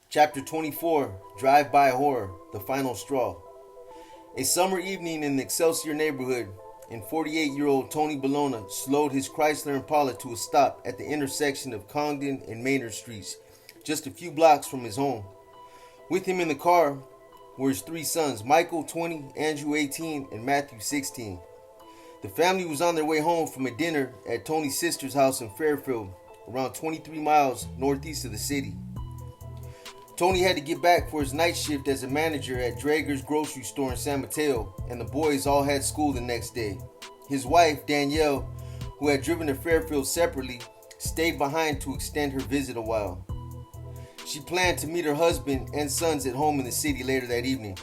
Chapter 24, Drive-By Horror, The Final Straw. A summer evening in the Excelsior neighborhood, and 48-year-old Tony Bologna slowed his Chrysler Impala to a stop at the intersection of Congdon and Maynard Streets, just a few blocks from his home. With him in the car were his three sons, Michael, 20, Andrew, 18, and Matthew, 16. The family was on their way home from a dinner at Tony's sister's house in Fairfield, around 23 miles northeast of the city. Tony had to get back for his night shift as a manager at Drager's grocery store in San Mateo, and the boys all had school the next day. His wife, Danielle, who had driven to Fairfield separately, stayed behind to extend her visit a while. She planned to meet her husband and sons at home in the city later that evening.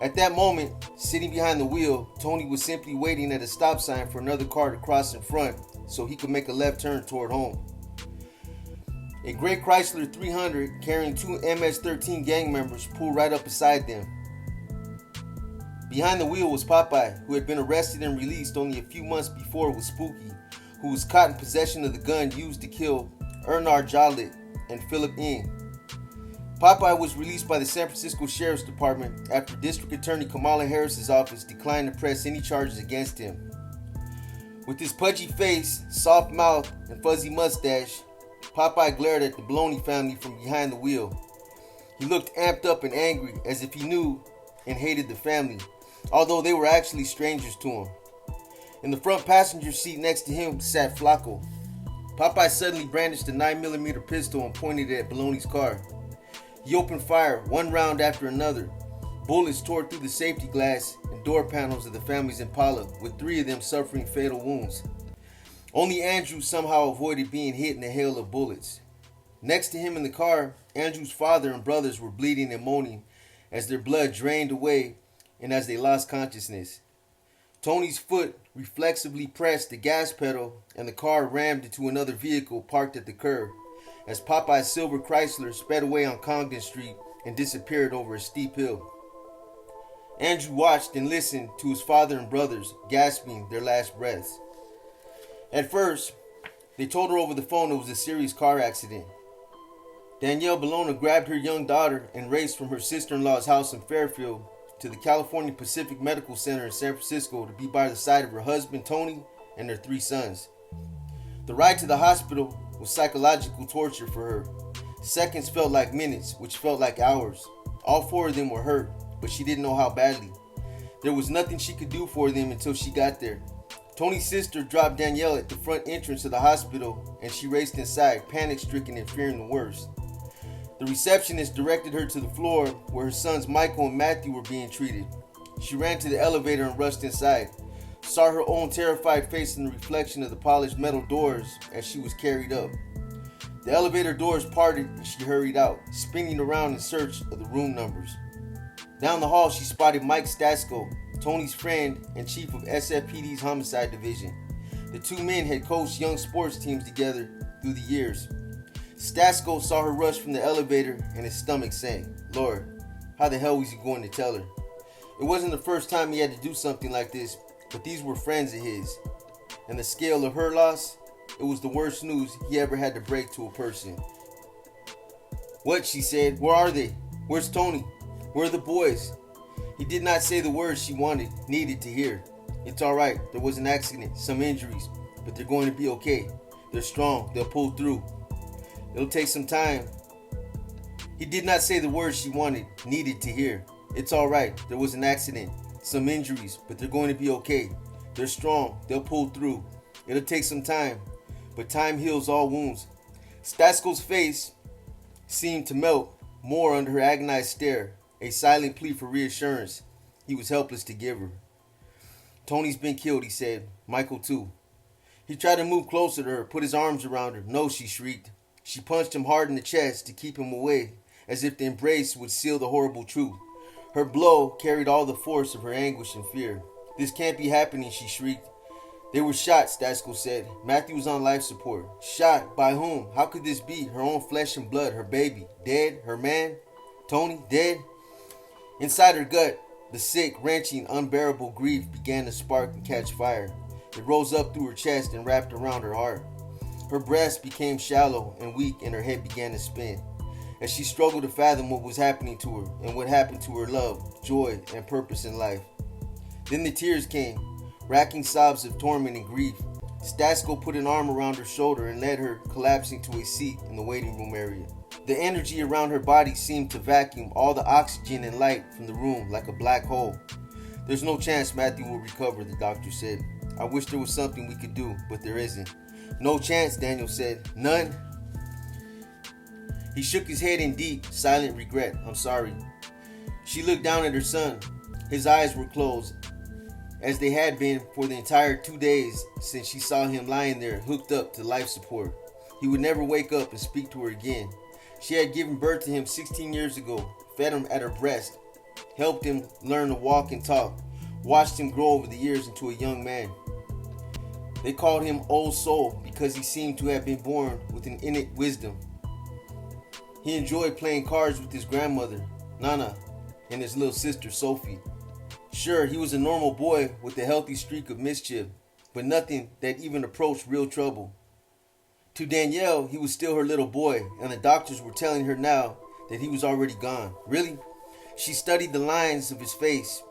At that moment, sitting behind the wheel, Tony was simply waiting at a stop sign for another car to cross in front so he could make a left turn toward home. A gray Chrysler 300 carrying two MS-13 gang members pulled right up beside them. Behind the wheel was Popeye, who had been arrested and released only a few months before with Spooky, who was caught in possession of the gun used to kill Ernar Jolit and Philip Ng. Popeye was released by the San Francisco Sheriff's Department after District Attorney Kamala Harris's office declined to press any charges against him. With his pudgy face, soft mouth, and fuzzy mustache, Popeye glared at the Bologna family from behind the wheel. He looked amped up and angry, as if he knew and hated the family, although they were actually strangers to him. In the front passenger seat next to him sat Flacco. Popeye suddenly brandished a 9mm pistol and pointed it at Bologna's car. He opened fire, one round after another. Bullets tore through the safety glass and door panels of the family's Impala, with three of them suffering fatal wounds. Only Andrew somehow avoided being hit in a hail of bullets. Next to him in the car, Andrew's father and brothers were bleeding and moaning as their blood drained away and as they lost consciousness. Tony's foot reflexively pressed the gas pedal and the car rammed into another vehicle parked at the curb as Popeye's silver Chrysler sped away on Congdon Street and disappeared over a steep hill. Andrew watched and listened to his father and brothers gasping their last breaths. At first, they told her over the phone it was a serious car accident. Danielle Bologna grabbed her young daughter and raced from her sister-in-law's house in Fairfield to the California Pacific Medical Center in San Francisco to be by the side of her husband Tony and their three sons. The ride to the hospital was psychological torture for her. Seconds felt like minutes, which felt like hours. All four of them were hurt, but she didn't know how badly. There was nothing she could do for them until she got there. Tony's sister dropped Danielle at the front entrance of the hospital and she raced inside, panic-stricken and fearing the worst. The receptionist directed her to the floor where her sons Michael and Matthew were being treated. She ran to the elevator and rushed inside, saw her own terrified face in the reflection of the polished metal doors as she was carried up. The elevator doors parted and she hurried out, spinning around in search of the room numbers. Down the hall she spotted Mike Stasko, Tony's friend and chief of SFPD's homicide division. The two men had coached young sports teams together through the years. Stasko saw her rush from the elevator and his stomach sank. Lord, how the hell was he going to tell her? It wasn't the first time he had to do something like this, but these were friends of his. And the scale of her loss, it was the worst news he ever had to break to a person. What, she said, where are they? Where's Tony? Where are the boys? He did not say the words she needed to hear. It's alright, there was an accident, some injuries, but they're going to be okay. They're strong, they'll pull through. It'll take some time. He did not say the words she needed to hear. It's alright, there was an accident, some injuries, but they're going to be okay. They're strong, they'll pull through. It'll take some time, but time heals all wounds. Stasko's face seemed to melt more under her agonized stare. A silent plea for reassurance he was helpless to give her. Tony's been killed, he said. Michael too. He tried to move closer to her, put his arms around her. No, she shrieked. She punched him hard in the chest to keep him away, as if the embrace would seal the horrible truth. Her blow carried all the force of her anguish and fear. This can't be happening, she shrieked. They were shot, Stasko said. Matthew was on life support. Shot? By whom? How could this be? Her own flesh and blood, her baby. Dead? Her man? Tony? Dead? Inside her gut, the sick, wrenching, unbearable grief began to spark and catch fire. It rose up through her chest and wrapped around her heart. Her breast became shallow and weak and her head began to spin. as she struggled to fathom what was happening to her and what happened to her love, joy, and purpose in life. Then the tears came, racking sobs of torment and grief. Stasko put an arm around her shoulder and led her, collapsing to a seat in the waiting room area. The energy around her body seemed to vacuum all the oxygen and light from the room like a black hole. "There's no chance Matthew will recover," the doctor said. "I wish there was something we could do, but there isn't." "No chance," Daniel said. "None?" He shook his head in deep, silent regret. "I'm sorry." She looked down at her son. His eyes were closed, as they had been for the entire 2 days since she saw him lying there hooked up to life support. He would never wake up and speak to her again. She had given birth to him 16 years ago, fed him at her breast, helped him learn to walk and talk, watched him grow over the years into a young man. They called him Old Soul because he seemed to have been born with an innate wisdom. He enjoyed playing cards with his grandmother, Nana, and his little sister, Sophie. Sure, he was a normal boy with a healthy streak of mischief, but nothing that even approached real trouble. To Danielle, he was still her little boy, and the doctors were telling her now that he was already gone. Really? She studied the lines of his face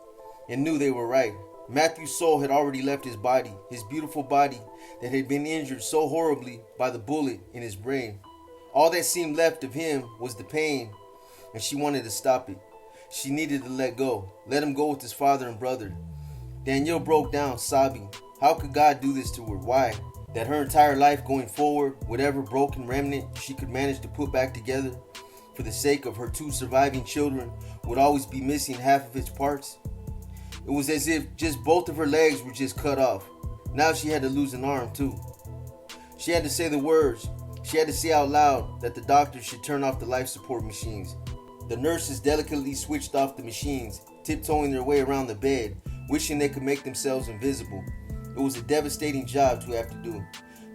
and knew they were right. Matthew's soul had already left his body, his beautiful body that had been injured so horribly by the bullet in his brain. All that seemed left of him was the pain, and she wanted to stop it. She needed to let go, let him go with his father and brother. Danielle broke down, sobbing. How could God do this to her? Why? That her entire life going forward, whatever broken remnant she could manage to put back together for the sake of her 2 surviving children would always be missing half of its parts? It was as if just both of her legs were just cut off. Now she had to lose an arm too. She had to say the words. She had to say out loud that the doctors should turn off the life support machines. The nurses delicately switched off the machines, tiptoeing their way around the bed, wishing they could make themselves invisible. It was a devastating job to have to do.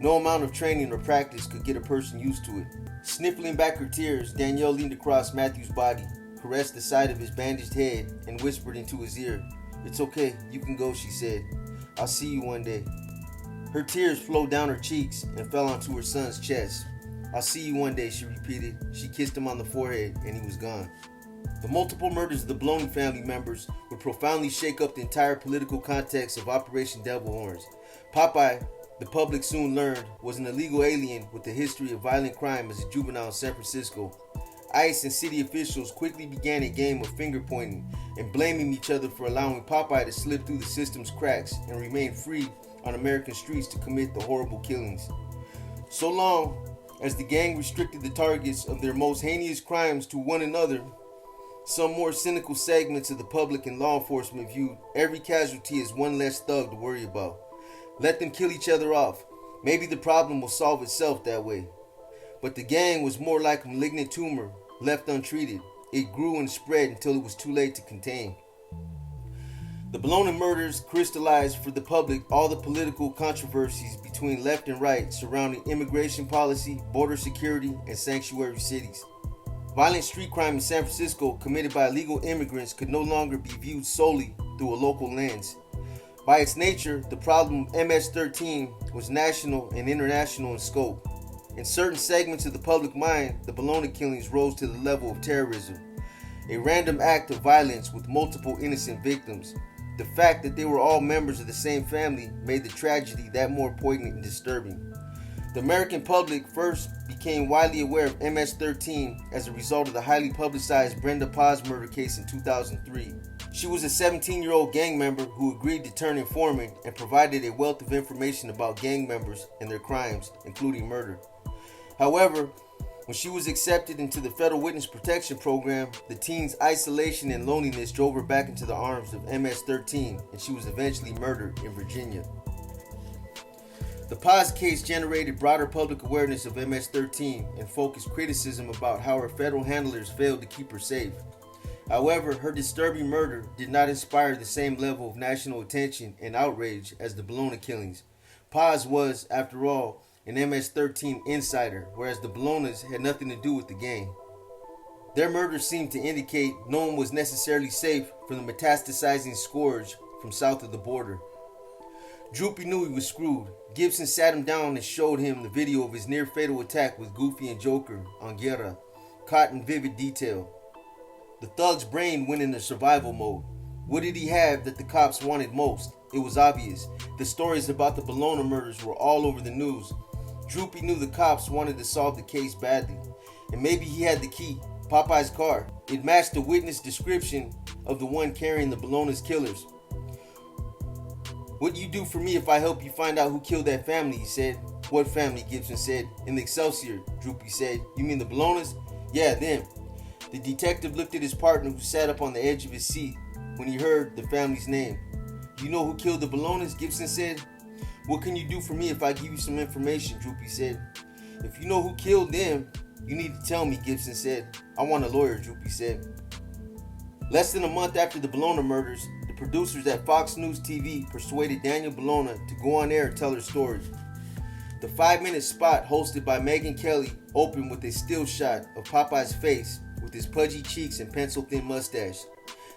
No amount of training or practice could get a person used to it. Sniffling back her tears, Danielle leaned across Matthew's body, caressed the side of his bandaged head, and whispered into his ear. "It's okay, you can go," she said. "I'll see you one day." Her tears flowed down her cheeks and fell onto her son's chest. "I'll see you one day," she repeated. She kissed him on the forehead, and he was gone. The multiple murders of the Bologna family members would profoundly shake up the entire political context of Operation Devil Horns. Popeye, the public soon learned, was an illegal alien with a history of violent crime as a juvenile in San Francisco. ICE and city officials quickly began a game of finger-pointing and blaming each other for allowing Popeye to slip through the system's cracks and remain free on American streets to commit the horrible killings. So long as the gang restricted the targets of their most heinous crimes to one another, some more cynical segments of the public and law enforcement viewed every casualty as one less thug to worry about. Let them kill each other off. Maybe the problem will solve itself that way. But the gang was more like a malignant tumor left untreated. It grew and spread until it was too late to contain. The Bologna murders crystallized for the public all the political controversies between left and right surrounding immigration policy, border security, and sanctuary cities. Violent street crime in San Francisco committed by illegal immigrants could no longer be viewed solely through a local lens. By its nature, the problem of MS-13 was national and international in scope. In certain segments of the public mind, the Bologna killings rose to the level of terrorism, a random act of violence with multiple innocent victims. The fact that they were all members of the same family made the tragedy that more poignant and disturbing. The American public first became widely aware of MS-13 as a result of the highly publicized Brenda Paz murder case in 2003. She was a 17-year-old gang member who agreed to turn informant and provided a wealth of information about gang members and their crimes, including murder. However, when she was accepted into the Federal Witness Protection Program, the teen's isolation and loneliness drove her back into the arms of MS-13, and she was eventually murdered in Virginia. The Paz case generated broader public awareness of MS-13 and focused criticism about how her federal handlers failed to keep her safe. However, her disturbing murder did not inspire the same level of national attention and outrage as the Bologna killings. Paz was, after all, an MS-13 insider, whereas the Bolognas had nothing to do with the gang. Their murders seemed to indicate no one was necessarily safe from the metastasizing scourge from south of the border. Droopy knew he was screwed. Gibson sat him down and showed him the video of his near-fatal attack with Goofy and Joker on Guerra, caught in vivid detail. The thug's brain went into survival mode. What did he have that the cops wanted most? It was obvious. The stories about the Bologna murders were all over the news. Droopy knew the cops wanted to solve the case badly. And maybe he had the key, Popeye's car. It matched the witness description of the one carrying the Bologna's killers. "What do you do for me if I help you find out who killed that family?" he said. "What family?" Gibson said. "In the Excelsior," Droopy said. "You mean the Bolognas?" "Yeah, them." The detective looked at his partner, who sat up on the edge of his seat when he heard the family's name. "You know who killed the Bolognas?" Gibson said. "What can you do for me if I give you some information?" Droopy said. "If you know who killed them, you need to tell me," Gibson said. "I want a lawyer," Droopy said. Less than a month after the Bologna murders, the producers at Fox News TV persuaded Danielle Bologna to go on air and tell her story. The 5-minute spot, hosted by Megyn Kelly, opened with a still shot of Popeye's face with his pudgy cheeks and pencil-thin mustache.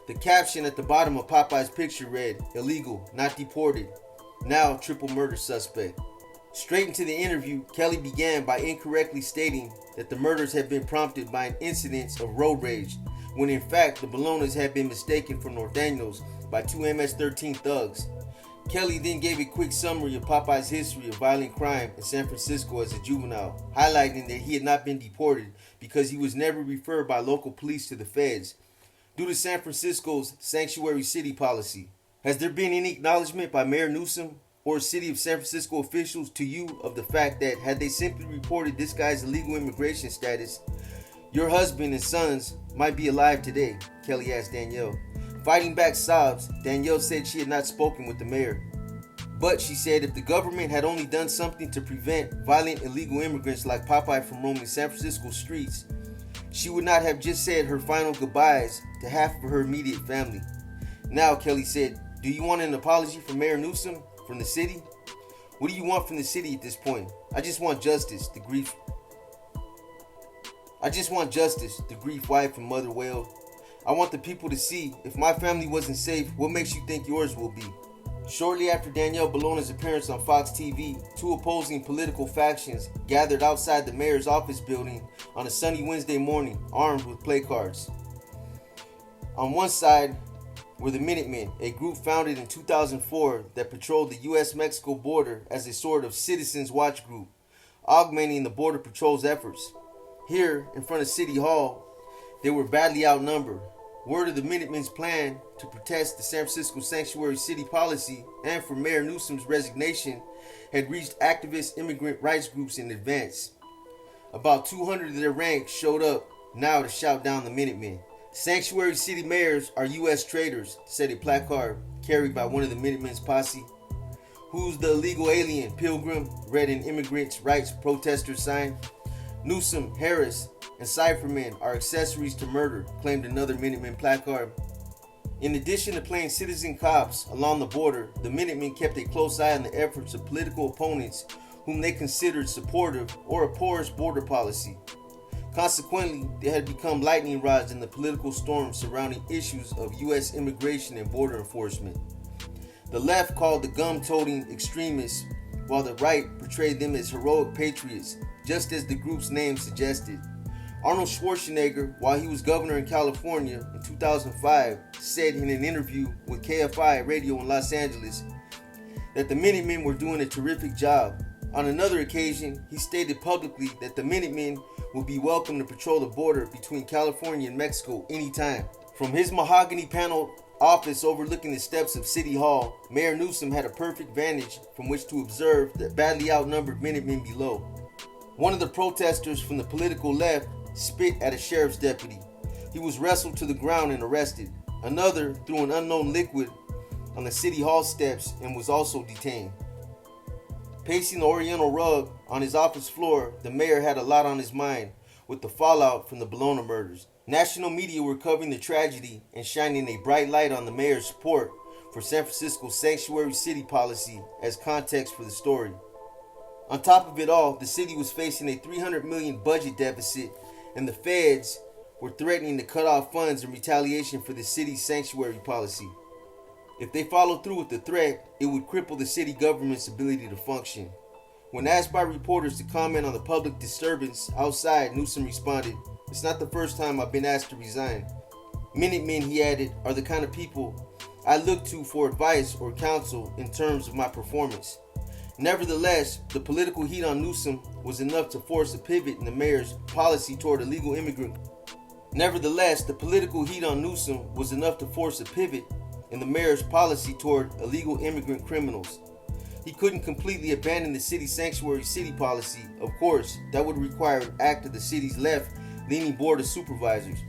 The caption at the bottom of Popeye's picture read, "Illegal, not deported, now triple murder suspect." Straight into the interview, Kelly began by incorrectly stating that the murders had been prompted by an incident of road rage, when in fact the Bolognas had been mistaken for norteños by two MS-13 thugs. Kelly then gave a quick summary of Popeye's history of violent crime in San Francisco as a juvenile, highlighting that he had not been deported because he was never referred by local police to the feds, due to San Francisco's sanctuary city policy. Has there been any acknowledgement by Mayor Newsom or City of San Francisco officials to you of the fact that had they simply reported this guy's illegal immigration status, your husband and sons might be alive today? Kelly asked Danielle. Fighting back sobs, Danielle said she had not spoken with the mayor. But she said if the government had only done something to prevent violent illegal immigrants like Popeye from roaming San Francisco streets, she would not have just said her final goodbyes to half of her immediate family. Now, Kelly said, do you want an apology from Mayor Newsom, from the city? What do you want from the city at this point? I just want justice, the grief wife and mother wailed. I want the people to see, if my family wasn't safe, what makes you think yours will be? Shortly after Danielle Bologna's appearance on Fox TV, two opposing political factions gathered outside the mayor's office building on a sunny Wednesday morning, armed with placards. On one side were the Minutemen, a group founded in 2004 that patrolled the U.S.-Mexico border as a sort of citizens' watch group, augmenting the Border Patrol's efforts. Here, in front of City Hall, they were badly outnumbered. Word of the Minutemen's plan to protest the San Francisco sanctuary city policy and for Mayor Newsom's resignation had reached activist immigrant rights groups in advance. About 200 of their ranks showed up now to shout down the Minutemen. Sanctuary city mayors are U.S. traitors, said a placard carried by one of the Minutemen's posse. Who's the illegal alien, Pilgrim? Read an immigrants' rights protester sign. Newsom, Harris, and Cyphermen are accessories to murder, claimed another Minutemen placard. In addition to playing citizen cops along the border, the Minutemen kept a close eye on the efforts of political opponents whom they considered supportive or a porous border policy. Consequently, they had become lightning rods in the political storm surrounding issues of U.S. immigration and border enforcement. The left called the gum-toting extremists, while the right portrayed them as heroic patriots, just as the group's name suggested. Arnold Schwarzenegger, while he was governor in California in 2005, said in an interview with KFI radio in Los Angeles that the Minutemen were doing a terrific job. On another occasion, he stated publicly that the Minutemen will be welcome to patrol the border between California and Mexico anytime. From his mahogany paneled office overlooking the steps of City Hall, Mayor Newsom had a perfect vantage from which to observe the badly outnumbered Minutemen below. One of the protesters from the political left spit at a sheriff's deputy. He was wrestled to the ground and arrested. Another threw an unknown liquid on the City Hall steps and was also detained. Pacing the oriental rug on his office floor, the mayor had a lot on his mind with the fallout from the Bologna murders. National media were covering the tragedy and shining a bright light on the mayor's support for San Francisco's sanctuary city policy as context for the story. On top of it all, the city was facing a $300 million budget deficit, and the feds were threatening to cut off funds in retaliation for the city's sanctuary policy. If they followed through with the threat, it would cripple the city government's ability to function. When asked by reporters to comment on the public disturbance outside, Newsom responded, It's not the first time I've been asked to resign. Minutemen, he added, are the kind of people I look to for advice or counsel in terms of my performance. Nevertheless, the political heat on Newsom was enough to force a pivot in the mayor's policy toward illegal immigrant. Nevertheless, the political heat on Newsom was enough to force a pivot in the mayor's policy toward illegal immigrant criminals. He couldn't completely abandon the city sanctuary city policy. Of course, that would require an act of the city's left-leaning board of supervisors.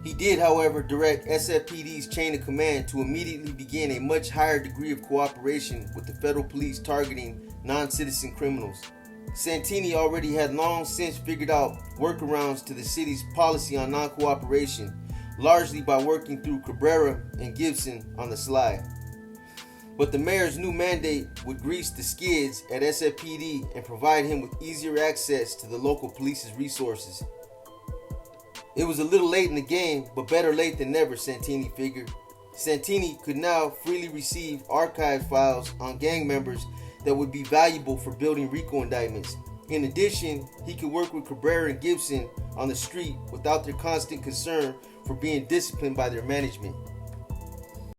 He did, however, direct SFPD's chain of command to immediately begin a much higher degree of cooperation with the federal police targeting non-citizen criminals. Santini already had long since figured out workarounds to the city's policy on non-cooperation, largely by working through Cabrera and Gibson on the sly. But the mayor's new mandate would grease the skids at SFPD and provide him with easier access to the local police's resources. It was a little late in the game, but better late than never, Santini figured. Santini could now freely receive archive files on gang members that would be valuable for building RICO indictments. In addition, he could work with Cabrera and Gibson on the street without their constant concern for being disciplined by their management.